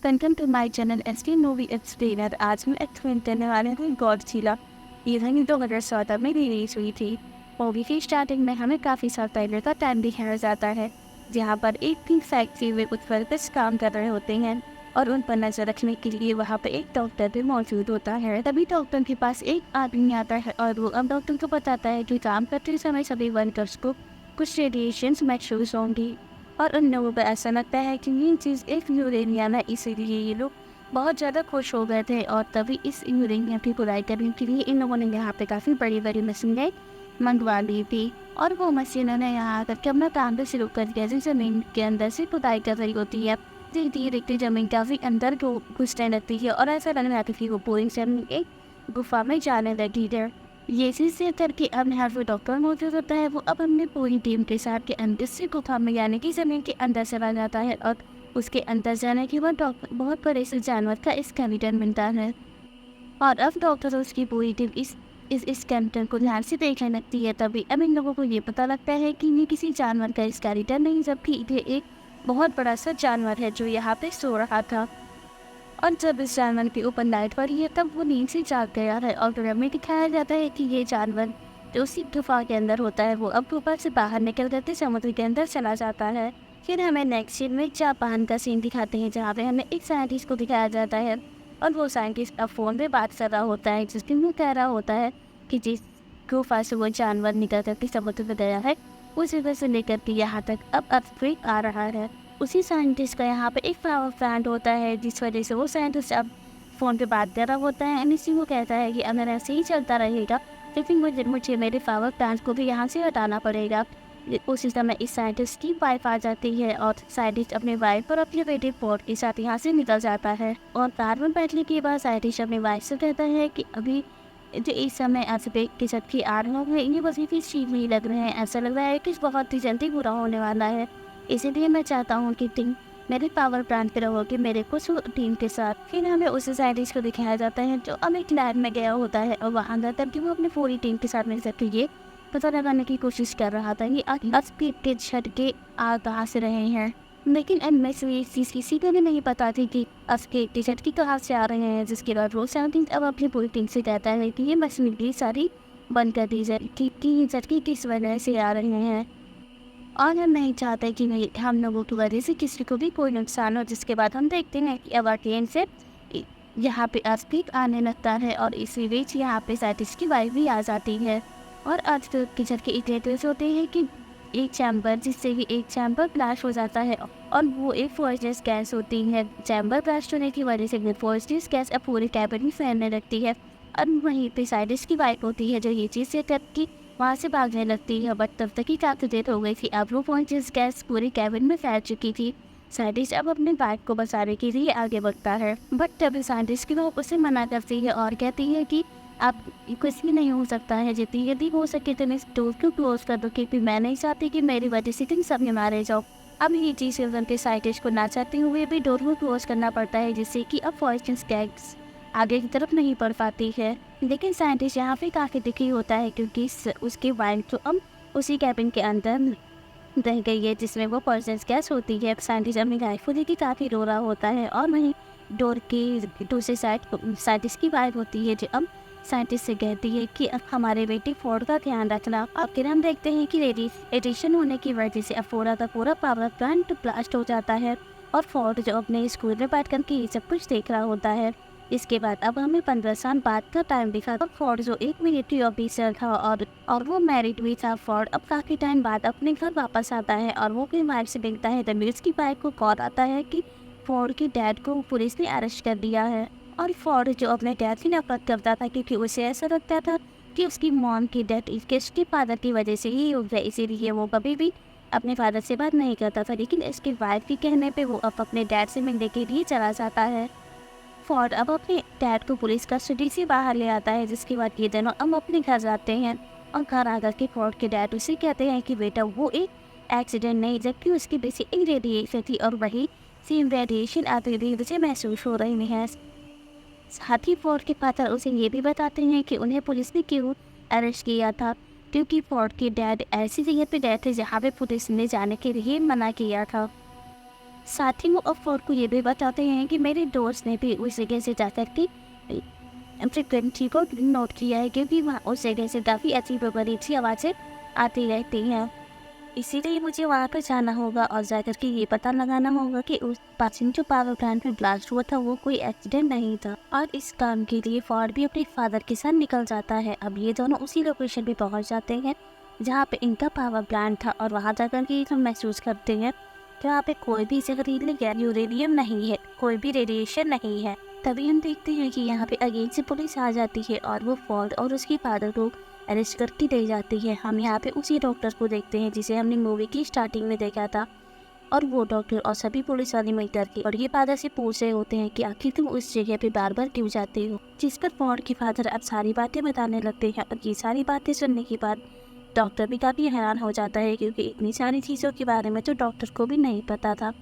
Welcome to my channel ST movie explainer. आज हम explain करने वाले हैं गॉडजिला। ये फिल्म 2014 में रिलीज हुई थी। मूवी की स्टार्टिंग में हमें काफ़ी साल पहले का टाइम दिखाया जाता है, जहाँ पर एक थी फैक्ट्री में कुछ वर्कर्स काम कर रहे होते हैं और उन पर नजर रखने के लिए वहाँ पर एक डॉक्टर भी मौजूद होता है। तभी डॉक्टर के पास एक आदमी आता है और वो अब डॉक्टर को बताता है कि काम करते समय सभी वर्कर्स को कुछ रेडिएशन महसूस होंगी और उन लोगों को ऐसा लगता है कि ये चीज़ एक यूरेनियम है, इसीलिए ये लोग बहुत ज़्यादा खुश हो गए थे और तभी इस यूरेनियम की खुदाई करने के लिए इन लोगों ने यहाँ पे काफ़ी बड़ी बड़ी मशीनें मंगवा ली थी। और वो मशीनों ने यहाँ आकर के अपना काम भी शुरू कर दिया। जैसे ज़मीन के अंदर से खुदाई कर रही होती है, धीरे धीरे ज़मीन काफ़ी अंदर को घुसने लगती है और ऐसा लगने लगता है कि वो पूरी ज़मीन एक गुफा में जाने लगी है। ये चीज़ से करके अब यहाँ जो डॉक्टर मौजूद होता है वो अब अपनी पूरी टीम के साथ के अंदर से गुफा में यानी कि ज़मीन के अंदर चला जाता है और उसके अंदर जाने के बाद डॉक्टर बहुत बड़े से जानवर का स्केलेटन मिलता है। और अब डॉक्टर और उसकी पूरी टीम इस स्केलेटन को ध्यान से देखने लगती है। तभी अब इन लोगों को ये पता लगता है कि ये किसी जानवर का स्केलेटन नहीं, जबकि ये एक बहुत बड़ा सा जानवर है जो यहाँ पे सो रहा था। और जब इस जानवर के ऊपर लाइट पड़ी है तब वो नींद से जाग गया है और फिल्म में दिखाया जाता है कि ये जानवर जो उसी गुफा के अंदर होता है वो अब गुफा से बाहर निकल करके समुद्र के अंदर चला जाता है। फिर हमें नेक्स्ट सीन में जापान का सीन दिखाते हैं, जहाँ पे हमें एक साइंटिस्ट को दिखाया जाता है और वो साइंटिस्ट अब फ़ोन पे बात कर रहा होता है, जिसके वो कह रहा होता है कि जिस गुफा से वो जानवर निकल करके समुद्र में गया है उस जगह से लेकर के यहाँ तक अब अर्थक्वेक आ रहा है। उसी साइंटिस्ट का यहाँ पे एक पावर प्लांट होता है, जिस वजह से वो साइंटिस्ट अब फ़ोन पे बात कर रहा होता है। एंड इसी वो कहता है कि अगर ऐसे ही चलता रहेगा लेकिन मुझे मेरे पावर प्लांट को भी यहाँ से हटाना पड़ेगा। उसी समय इस साइंटिस्ट की वाइफ आ जाती है और साइंटिस्ट अपने वाइफ और अपने बेटे पॉट के साथ यहाँ से निकल जाता है। और कार में बैठने के बाद साइंटिस्ट अपनी वाइफ से कहता है कि अभी जो इस समय अर्थक्वेक के झटके आ रहे हैं ये बस भी ठीक नहीं लग रहे हैं, ऐसा लग रहा है कि बहुत ही जल्दी बुरा होने वाला है। इसीलिए मैं चाहता हूँ कि तुम मेरे पावर प्लांट पे रहोगे मेरे कुछ टीम के साथ। फिर हमें उस साइंटिस्ट को दिखाया जाता है जो अब एक लैब में गया होता है और वहाँ जाकर कि वो अपनी पूरी टीम के साथ मिल सकते ये पता लगाने की कोशिश कर रहा था कि अर्थक्वेक के झटके आ कहाँ से रहे हैं। लेकिन इनमें से इस चीज़ किसी को भी नहीं पता थी कि अर्थक्वेक के झटके कहाँ से आ रहे हैं, जिसके बाद वो साइंटिस्ट अब अपनी पूरी टीम से कहता है कि ये मशीनरी सारी बंद कर दी जाए कि ये झटके किस वजह से आ रहे हैं और हम नहीं चाहते कि हम लोगों की वजह से किसी को भी कोई नुकसान हो। जिसके बाद हम देखते हैं कि अब ट्रेन से यहाँ पे अर्थक्वेक आने लगता है और इसी बीच यहाँ पे साइंटिस्ट की वाइफ भी आ जाती है। और अर्थक्वेक के झटके इतने तेज होते हैं कि एक चैम्बर जिससे कि एक चैम्बर ब्लास्ट हो जाता है और वो एक पॉइजनस गैस होती है। चैम्बर ब्लास्ट होने की वजह से पॉइजनस गैस अब पूरे कैबिन में फैलने लगती है और वहीं पे साइंटिस्ट की वाइफ होती है जो ये चीज़ से करके वहाँ से भागने लगती है। बट तब तक ही काफ़ी देर हो गई थी, अब वो पॉइजनस गैस पूरी कैबिन में फैल चुकी थी। साइंटिस्ट अब अपने बाइक को बचाने के लिए आगे बढ़ता है, बट तभी साइंटिस्ट की वाइफ उसे मना करती है और कहती है कि अब कुछ भी नहीं हो सकता है, जितनी यदि हो सके तुम इस डोर को क्लोज कर दो, क्योंकि मैं नहीं चाहती कि मेरी वजह से तुम सब मारे जाओ। अब ये चीज़ के साइंटिस्ट को ना चाहते हुए भी डोर को क्लोज करना पड़ता है, जिससे कि अब पॉइजनस गैस आगे की तरफ नहीं बढ़ पाती है। लेकिन साइंटिस्ट यहाँ पे काफ़ी दुखी होता है क्योंकि उसकी वाइफ तो अब उसी कैबिन के अंदर रह गई है जिसमें वो पॉइजनस गैस होती है। साइंटिस्ट अपनी वाइफ को लेकर काफ़ी रो रहा होता है और वहीं डोर की दूसरी साइड साइंटिस्ट की वाइफ होती है जो अब साइंटिस्ट से कहती है कि अब हमारे बेटे फोर्ड का ध्यान रखना। अब फिर हम देखते हैं कि रेडिएशन होने की वजह से अब फोर्ड का पूरा पावर प्लांट ब्लास्ट हो जाता है और फोर्ड जो अपने स्कूल में बैठ कर के ये सब कुछ देख रहा होता है। इसके बाद अब हमें 15 साल बाद का टाइम दिखा और फोर्ड जो एक मिलिट्री ऑफिसर था और वो मैरिड भी था। फोर्ड अब काफ़ी टाइम बाद अपने घर वापस आता है और वो अपनी वाइफ से मिलता है। तभी उसकी वाइफ को कॉल आता है कि फोर्ड के डैड को पुलिस ने अरेस्ट कर दिया है। और फोर्ड जो अपने डैड की नफरत करता था क्योंकि उसे ऐसा लगता था कि उसकी मॉम की डेथ उसके फादर की वजह से ही हो गई, इसीलिए वो कभी भी अपने फादर से बात नहीं करता था। लेकिन इसकी वाइफ के कहने पे वो अब अपने डैड से मिलने के लिए चला जाता है। फोर्ड अब अपने डैड को पुलिस कस्टडी से बाहर ले आता है, जिसके बाद ये दोनों अब अपने घर जाते हैं और घर आकर के फोर्ड के डैड उसे कहते हैं कि बेटा वो एक एक्सीडेंट नहीं, जबकि उसकी बेसी एक रेडिएशन थी और वही सेम रेडिएशन आते हुए मुझे महसूस हो रही है। साथ ही फोर्ड के फादर उसे ये भी बताते हैं कि उन्हें पुलिस ने क्यों अरेस्ट किया था, क्योंकि फोर्ड के डैड ऐसी जगह पे गए थे जहाँ पे पुलिस ने जाने के लिए मना किया था। साथ ही वो अब फोर्ड को ये भी बताते हैं कि मेरे दोस्त ने भी उस जगह से जाकर के फ्रिक्वेंसी को नोट किया है, क्योंकि वहाँ उस जगह से काफ़ी अजीब अजीब सी आवाज़ें आती रहती हैं। इसीलिए मुझे वहाँ पर जाना होगा और जाकर के ये पता लगाना होगा कि उस पास जो पावर प्लांट में ब्लास्ट हुआ था वो कोई एक्सीडेंट नहीं था। और इस काम के लिए फॉर्ड भी अपने फादर के साथ निकल जाता है। अब ये दोनों उसी लोकेशन पे पहुँच जाते हैं जहाँ पे इनका पावर प्लांट था, और वहाँ जाकर के ये महसूस करते हैं कि वहाँ पे कोई भी जहरीली गैस यूरेनियम नहीं है, कोई भी रेडिएशन नहीं है। तभी हम देखते हैं कि यहाँ पे अगेन से पुलिस आ जाती है और वो फॉर्ड और उसके फादर को अरेस्ट करके ले जाती है। हम यहाँ पे उसी डॉक्टर को देखते हैं जिसे हमने मूवी की स्टार्टिंग में देखा था, और वो डॉक्टर और सभी पुलिस वाले मिल करके और ये फादर से पूछ रहे होते हैं कि आखिर तुम उस जगह पे बार बार क्यों जाते हो। जिस पर फॉर्ड के फादर अब सारी बातें बताने लगते हैं, और ये सारी बातें सुनने के बाद डॉक्टर भी काफ़ी हैरान हो जाता है, क्योंकि इतनी सारी चीज़ों के बारे में तो डॉक्टर को भी नहीं पता था।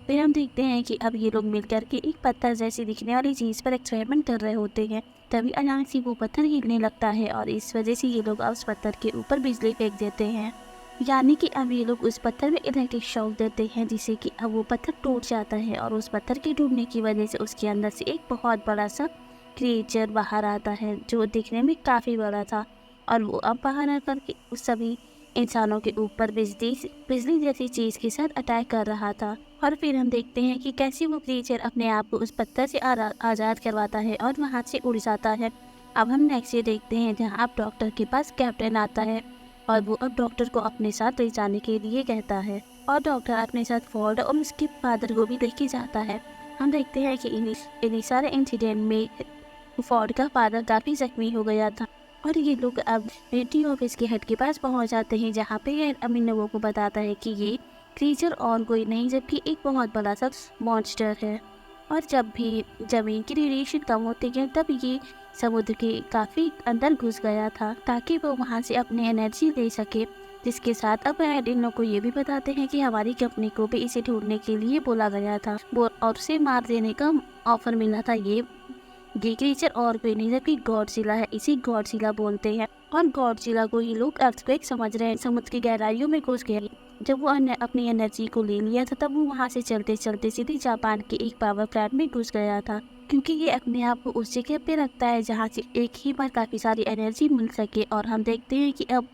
फिर हम देखते हैं कि अब ये लोग मिल करके एक पत्थर जैसी दिखने वाली चीज़ पर एक्सपेरिमेंट कर रहे होते हैं। तभी अचानक से वो पत्थर हिलने लगता है, और इस वजह से ये लोग उस पत्थर के ऊपर बिजली फेंक देते हैं। यानी कि अब ये लोग उस पत्थर में इलेक्ट्रिक शॉक देते हैं, जिससे कि अब वो पत्थर टूट जाता है, और उस पत्थर के टूटने की वजह से उसके अंदर से एक बहुत बड़ा सा क्रिएचर बाहर आता है, जो दिखने में काफ़ी बड़ा था। और वो अब बाहर आकर के उस सभी इंसानों के ऊपर बिजली जैसी चीज़ के साथ अटैक कर रहा था। और फिर हम देखते हैं कि कैसे वो क्रिएचर अपने आप को उस पत्थर से आज़ाद करवाता है और वहाँ से उड़ जाता है। अब हम नेक्स्ट डे देखते हैं जहाँ अब डॉक्टर के पास कैप्टन आता है, और वो अब डॉक्टर को अपने साथ ले जाने के लिए कहता है, और डॉक्टर अपने साथ फॉर्ड और उसके फादर को भी लेके जाता है। हम देखते हैं कि इन्हीं सारे इंसिडेंट में फॉर्ड का फादर काफ़ी जख्मी हो गया था, और ये लोग अब रेडी ऑफिस के हेड के पास पहुंच जाते हैं, जहाँ पे ये अमीन लोगों को बताता है कि ये क्रीचर और कोई नहीं जबकि एक बहुत बड़ा सा मॉन्स्टर है। और जब भी ज़मीन की रेडिएशन कम होती है तब ये समुद्र के काफ़ी अंदर घुस गया था, ताकि वो वहाँ से अपनी एनर्जी ले सके। जिसके साथ अब इन लोग को ये भी बताते हैं कि हमारी कंपनी को भी इसे ढूंढने के लिए बोला गया था, वो और उसे मार देने का ऑफर मिला था। ये क्रीचर और कोई नहीं जबकि गॉडजिला है, इसी गॉडजिला बोलते हैं। और गॉडजिला को ये लोग अर्थक्वेक समझ रहे हैं, समुद्र की गहराइयों में घुस गए। जब वो अपनी एनर्जी को ले लिया था तब वो वहाँ से चलते चलते सीधे जापान के एक पावर प्लांट में घुस गया था, क्योंकि ये अपने आप को उस जगह पे रखता है जहाँ से एक ही बार काफ़ी सारी एनर्जी मिल सके। और हम देखते हैं कि अब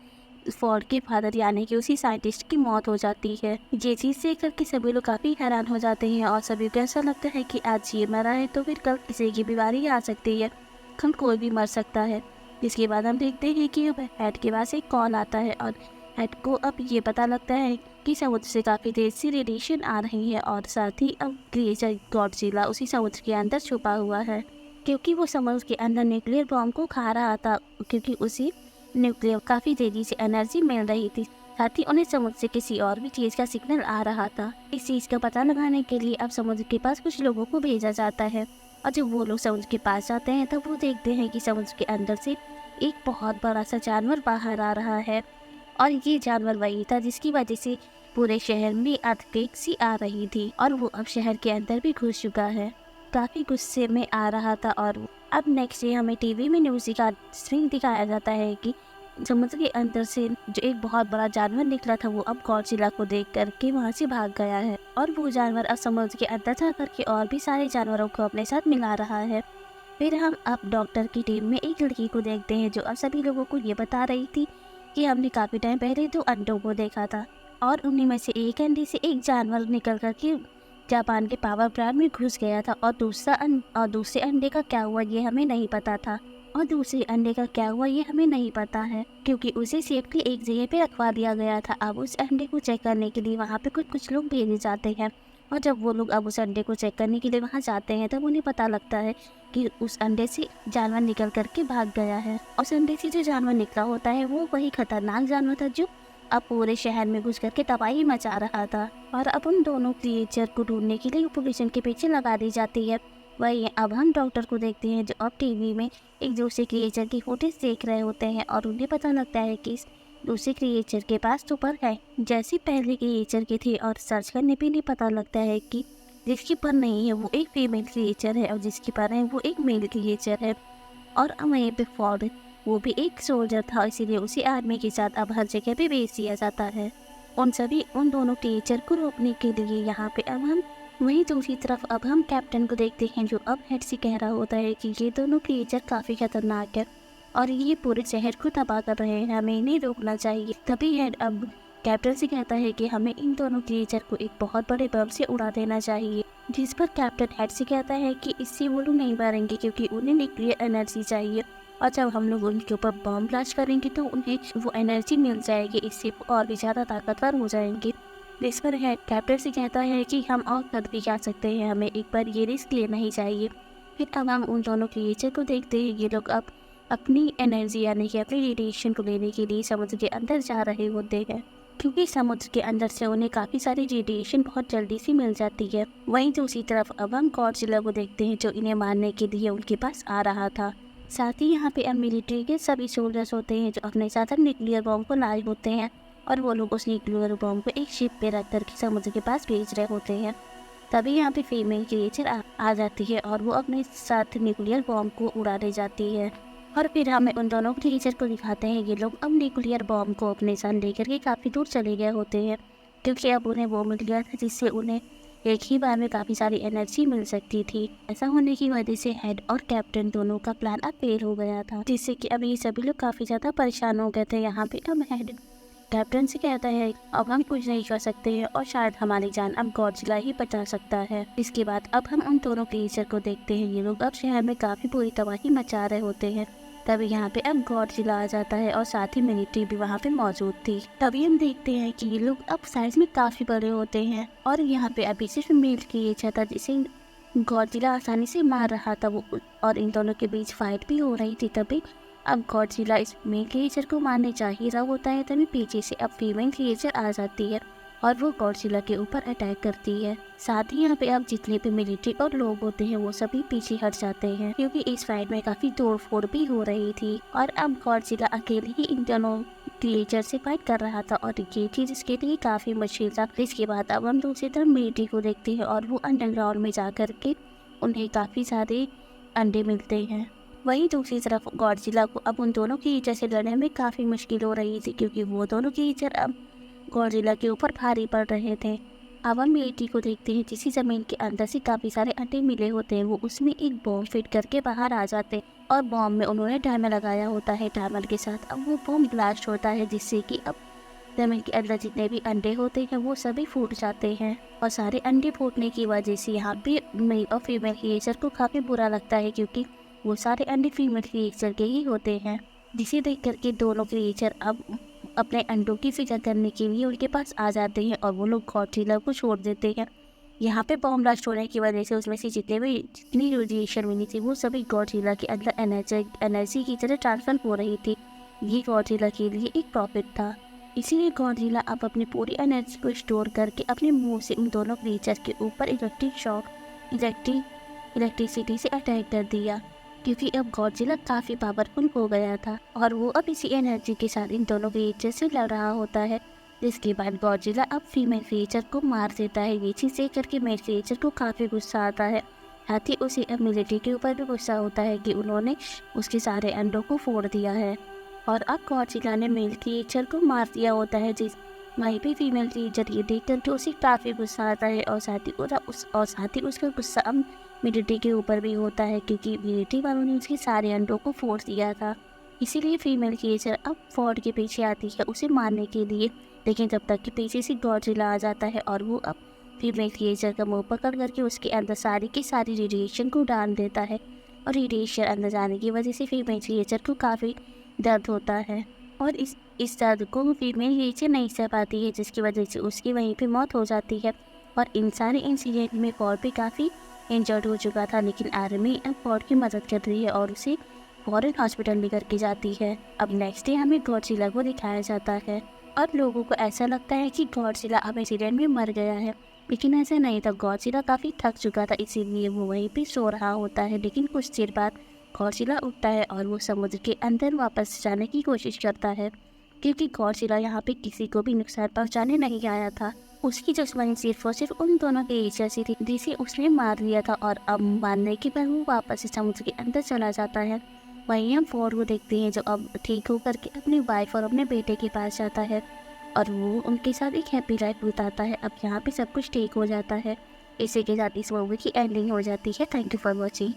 फॉर्ड के फादर यानी कि उसी साइंटिस्ट की मौत हो जाती है। ये चीज़ देख करके सभी लोग काफ़ी हैरान हो जाते हैं, और सभी को ऐसा लगता है कि आज ये मरा है तो फिर कल किसी की बीमारी आ सकती है, कल कोई भी मर सकता है। जिसके बाद हम देखते हैं कि अब हेड के पास एक कॉल आता है, और हेड को अब ये पता लगता है कि समुद्र से काफ़ी तेज सी रेडिएशन आ रही है, और साथ ही अब क्रिएचर गॉडजिला उसी समुद्र के अंदर छुपा हुआ है, क्योंकि वो समुद्र के अंदर न्यूक्लियर बॉम्ब को खा रहा था, क्योंकि उसी न्यूक्लियर काफ़ी तेज़ी से एनर्जी मिल रही थी। साथ ही उन्हें समुद्र से किसी और भी चीज़ का सिग्नल आ रहा था। इस चीज़ का पता लगाने के लिए अब समुद्र के पास कुछ लोगों को भेजा जाता है, और जब वो लोग समुद्र के पास जाते हैं तब वो देखते हैं कि समुद्र के अंदर से एक बहुत बड़ा सा जानवर बाहर आ रहा है, और ये जानवर वही था जिसकी वजह से पूरे शहर में अर्थक्वेक सी आ रही थी, और वो अब शहर के अंदर भी घुस चुका है, काफ़ी गुस्से में आ रहा था। और अब नेक्स्ट डे हमें टीवी में न्यूज़ का स्क्रीन दिखाया जाता है कि समुद्र के अंदर से जो एक बहुत बड़ा जानवर निकला था वो अब गॉडजिला को देख करके वहाँ से भाग गया है, और वो जानवर अब समुद्र के अंदर जा करके और भी सारे जानवरों को अपने साथ मिला रहा है। फिर हम अब डॉक्टर की टीम में एक लड़की को देखते हैं जो अब सभी लोगों को ये बता रही थी कि हमने काफ़ी टाइम पहले 2 अंडों को देखा था, और उन्हीं में से एक अंडे से एक जानवर निकल करके जापान के पावर प्लांट में घुस गया था, और दूसरे अंडे का क्या हुआ ये हमें नहीं पता था, और दूसरे अंडे का क्या हुआ ये हमें नहीं पता है, क्योंकि उसे सेफ्टी एक जगह पे रखवा दिया गया था। अब उस अंडे को चेक करने के लिए वहाँ पे कुछ लोग भेजे जाते हैं, और जब वो लोग अब उस अंडे को चेक करने के लिए वहाँ जाते हैं तब उन्हें पता लगता है कि उस अंडे से जानवर निकल करके भाग गया है। उस अंडे से जो जानवर निकला होता है वो वही खतरनाक जानवर था जो अब पूरे शहर में घुस करके तबाही मचा रहा था। और अब उन दोनों क्रिएचर को ढूंढने के लिए पुलिस के पीछे लगा दी जाती है। वही अब हम डॉक्टर को देखते हैं जो अब टीवी में एक दूसरे क्रिएचर की फुटेज देख रहे होते हैं, और उन्हें पता लगता है कि इस दूसरे क्रिएचर के पास तो पर है जैसे पहले क्रिएचर के थे, और सर्च करने पे नहीं पता लगता है कि जिसकी पर नहीं है वो एक फीमेल क्रिएचर है, और जिसकी पर है वो एक मेल क्रिएचर है। और अब वहीं पे फॉर्ड वो भी एक सोल्जर था, इसीलिए उसी आर्मी के साथ अब हर जगह पे भेज दिया जाता है। उन दोनों क्रिएचर को रोकने के लिए यहाँ पे अब हम वहीं दूसरी तरफ अब हम कैप्टन को देखते हैं, जो अब हेड से कह रहा होता है कि ये दोनों क्रिएचर काफ़ी खतरनाक है और ये पूरे शहर को तबाह कर रहे हैं, हमें इन्हें रोकना चाहिए। तभी हेड अब कैप्टन से कहता है कि हमें इन दोनों क्रिएचर को एक बहुत बड़े बम से उड़ा देना चाहिए, जिस पर कैप्टन हेड से कहता है कि इससे वो लोग नहीं मरेंगे क्योंकि उन्हें न्यूक्लियर एनर्जी चाहिए और जब हम लोग उनके ऊपर बम ब्लास्ट करेंगे तो उन्हें वो एनर्जी मिल जाएगी, इससे वो और भी ज़्यादा ताकतवर हो जाएंगे। जिस पर हेड कैप्टन से कहता है कि हम और कर भी क्या सकते हैं, हमें एक बार ये रिस्क लेना ही चाहिए। फिर अब हम उन दोनों क्रिएचर को देखते हैं, ये लोग अब अपनी एनर्जी यानी कि अपनी रेडिएशन को लेने के लिए समुद्र के अंदर जा रहे होते हैं, क्योंकि समुद्र के अंदर से उन्हें काफ़ी सारी रेडिएशन बहुत जल्दी से मिल जाती है। वहीं दूसरी तरफ अब हम गॉडजिला को देखते हैं, जो इन्हें मारने के लिए उनके पास आ रहा था। साथ ही यहाँ पे अब मिलिट्री के सभी सोल्जर्स होते हैं, जो अपने साथ न्यूक्लियर बॉम्ब को लाए होते हैं और वो लोग उस न्यूक्लियर बॉम्ब को एक शिप पे रख करके समुद्र के पास भेज रहे होते हैं। तभी यहाँ पे फीमेल क्रिएचर आ जाती है और वो अपने साथ न्यूक्लियर बॉम्ब को उड़ाने जाती है। और फिर हमें उन दोनों क्रिएचर को दिखाते हैं, ये लोग अब न्यूक्लियर बॉम्ब को अपने साथ लेकर के काफ़ी दूर चले गए होते हैं, क्योंकि अब उन्हें वो मिल गया था जिससे उन्हें एक ही बार में काफ़ी सारी एनर्जी मिल सकती थी। ऐसा होने की वजह से हेड और कैप्टन दोनों का प्लान अब फेल हो गया था, जिससे कि अब ये सभी लोग काफ़ी ज़्यादा परेशान हो गए थे। यहाँ पे अब हेड कैप्टन से कहता है अब हम कुछ नहीं कर सकते हैं और शायद हमारी जान अब गॉडजिला ही बचा सकता है। इसके बाद अब हम उन दोनों क्रिएचर को देखते हैं, ये लोग अब शहर में काफ़ी बुरी तबाही मचा रहे होते हैं। तभी यहाँ पे अब गॉडजिला आ जाता है और साथ ही मिलिट्री भी वहाँ पे मौजूद थी। तभी हम देखते हैं कि ये लोग अब साइज में काफ़ी बड़े होते हैं और यहाँ पे अभी सिर्फ मेल क्रिएचर था जिसे गॉडजिला आसानी से मार रहा था वो, और इन दोनों के बीच फाइट भी हो रही थी। तभी अब गॉडजिला इस मेल क्रिएचर को मारने जा ही रहा होता है, तभी पीछे से अब फीमेल क्रिएचर आ जाती है और वो गॉडजिला के ऊपर अटैक करती है। साथ ही यहाँ पे अब जितने भी मिलिट्री और लोग होते हैं वो सभी पीछे हट जाते हैं, क्योंकि इस फाइट में काफी तोड़फोड़ भी हो रही थी और अब गॉडजिला अकेले ही इन दोनों क्रिएचर से फाइट कर रहा था और ये चीज इसके लिए काफी मुश्किल था। इसके बाद अब हम दूसरी तरफ मिलिट्री को देखते हैं और वो अंडरग्राउंड में जा करके उन्हें काफी सारे अंडे मिलते हैं। वहीं दूसरी तरफ गॉडजिला को अब उन दोनों क्रिएचर से लड़ने में काफ़ी मुश्किल हो रही थी, क्योंकि वो दोनों क्रिएचर अब गॉडजिला के ऊपर भारी पड़ रहे थे। अब हम मिलिट्री को देखते हैं, जिसी ज़मीन के अंदर से काफ़ी सारे अंडे मिले होते हैं, वो उसमें एक बॉम्ब फिट करके बाहर आ जाते हैं और बॉम्ब में उन्होंने टाइमर लगाया होता है। टाइमर के साथ अब वो बॉम्ब ब्लास्ट होता है, जिससे कि अब ज़मीन के अंदर जितने भी अंडे होते हैं वो सभी फूट जाते हैं और सारे अंडे फूटने की वजह से यहाँ पे मेल और फीमेल क्रिएचर को काफ़ी बुरा लगता है, क्योंकि वो सारे अंडे फीमेल क्रिएचर के ही होते हैं। जिसे देख करके दोनों क्रिएचर अब अपने अंडों की फिक्र करने के लिए उनके पास आ जाते हैं और वो लोग गॉडजिला को छोड़ देते हैं। यहाँ पे बॉम्ब ब्लास्ट होने की वजह से उसमें से जितनी रेडिएशन मिली थी वो सभी गॉडजिला के अंदर एनर्जी की तरह ट्रांसफर हो रही थी। ये गॉडजिला के लिए एक प्रॉफिट था, इसीलिए गॉडजिला अब अपनी पूरी एनर्जी को स्टोर करके अपने मुंह से उन दोनों क्रिएचर के ऊपर इलेक्ट्रिसिटी से अटैक कर दिया, क्योंकि अब गॉडजिला काफ़ी पावरफुल हो गया था और वो अब इसी एनर्जी के साथ इन दोनों क्रिएचर से लड़ रहा होता है। जिसके बाद गॉडजिला अब फीमेल क्रिएचर को मार देता है। ये चीज़ देख करके मेल क्रिएचर को काफ़ी गुस्सा आता है। साथ ही उसे अब मिलिट्री के ऊपर भी गुस्सा होता है कि उन्होंने उसके सारे अंडों को फोड़ दिया है और अब गॉडजिला ने मेल क्रिएचर को मार दिया होता है। वहीं पे फीमेल क्रिएचर ये देख करके उसे काफ़ी गुस्सा आता है और साथ ही उसका गुस्सा अब मिलिट्री के ऊपर भी होता है, क्योंकि मिलिट्री वालों ने उसके सारे अंडों को फोड़ दिया था। इसीलिए फीमेल क्रिएचर अब फोर्ड के पीछे आती है उसे मारने के लिए, लेकिन जब तक कि पीछे से गॉडजिला आ जाता है और वो अब फीमेल क्रिएचर का मुंह पकड़ करके उसके अंदर सारी की सारी रेडिएशन को डाल देता है और रेडिएशन अंदर जाने की वजह से फीमेल क्रिएचर को काफ़ी दर्द होता है और इस दर्द को फीमेल क्रिएचर नहीं सह पाती है, जिसकी वजह से उसकी वहीं पे मौत हो जाती है। और इन सारे इंसिडेंट में फोर्ड भी काफ़ी इंजर्ड हो चुका था, लेकिन आर्मी अब फोर्ड की मदद कर रही है और उसे फॉरेन हॉस्पिटल लेकर के जाती है। अब नेक्स्ट डे हमें गॉडजिला को दिखाया जाता है और लोगों को ऐसा लगता है कि गॉडजिला अब इंसिडेंट में मर गया है, लेकिन ऐसा नहीं था। गॉडजिला काफ़ी थक चुका था, इसीलिए वो वहीं पे सो रहा होता है। लेकिन कुछ देर बाद गॉडजिला उठता है और वो समुद्र के अंदर वापस जाने की कोशिश करता है, क्योंकि गॉडजिला यहाँ पे किसी को भी नुकसान पहुँचाने नहीं आया था। उसकी दुश्मनी सिर्फ और सिर्फ उन दोनों के ईर्ष्या से थी जिसे उसने मार दिया था, और अब मारने के बाद वो वापस समुद्र के अंदर चला जाता है। वहीं हम फोर्ड को देखते हैं, जो अब ठीक होकर के अपनी वाइफ और अपने बेटे के पास जाता है और वो उनके साथ एक हैप्पी लाइफ बिताता है। अब यहाँ पे सब कुछ ठीक हो जाता है इसी के साथ इस मूवी की एंडिंग हो जाती है। Thank you for watching.